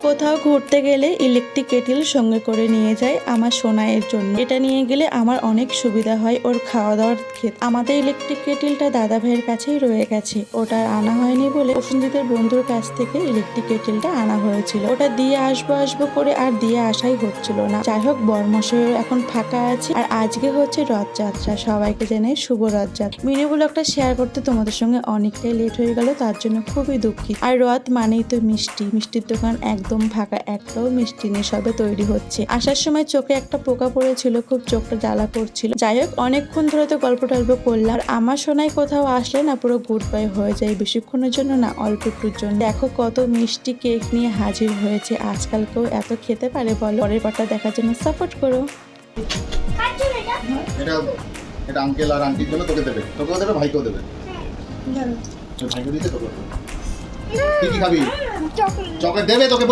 কোথাও ঘুরতে গেলে ইলেকট্রিক কেটেল সঙ্গে করে নিয়ে যায় আমার সোনাইয়ের জন্য। এটা নিয়ে গেলে আমার অনেক সুবিধা হয় ওর খাওয়া দাওয়ার ক্ষেত্রে। আমাদের ইলেকট্রিক কেটেলটা দাদা ভাইয়ের কাছেই রয়ে গেছে, ওটা আনা হয়নি বলে প্রসেনজিতের বন্ধুর কাছ থেকে ইলেকট্রিক কেটেলটা আনা হয়েছিল। ওটা দিয়ে আসবো করে আর দিয়ে আসাই হচ্ছিল না। যাই হোক, বরমশাইও এখন ফাঁকা আছে আর আজকে হচ্ছে রথযাত্রা। সবাইকে জানাই শুভ রথযাত্রা। মিনি ব্লগটা শেয়ার করতে তোমাদের সঙ্গে অনেকটাই লেট হয়ে গেল, তার জন্য খুবই দুঃখিত। আর রথ মানেই তো মিষ্টির দোকান একদম ফাঁকা, একটাও মিষ্টি নেই, সবে তৈরি হচ্ছে। আসার সময় চোখে একটা পোকা পড়েছিল, খুব চোখটা জ্বালা করছিল। যাই হোক, অনেকক্ষণ ধরে তো গল্প টল্প করলাম। আর আমার সোনাই কোথাও আসলে না পুরো গুড বাই হয়ে যায়, বেশিক্ষণের জন্য না, অল্প একটুর জন্য। দেখো কত মিষ্টি কেক নিয়ে হাজির হয়েছে। আজকাল কেউ এত খেতে পারে বলো? পরের পাটা দেখার জন্য সাপোর্ট করো। এটা আঙ্কেল আর আন্টির জন্য তোকে দেবে, তোকেও দেবে, ভাইকেও দেবে। ভাইকে দিতে তোকে কি খাবি? চকলেট দেবে তোকে।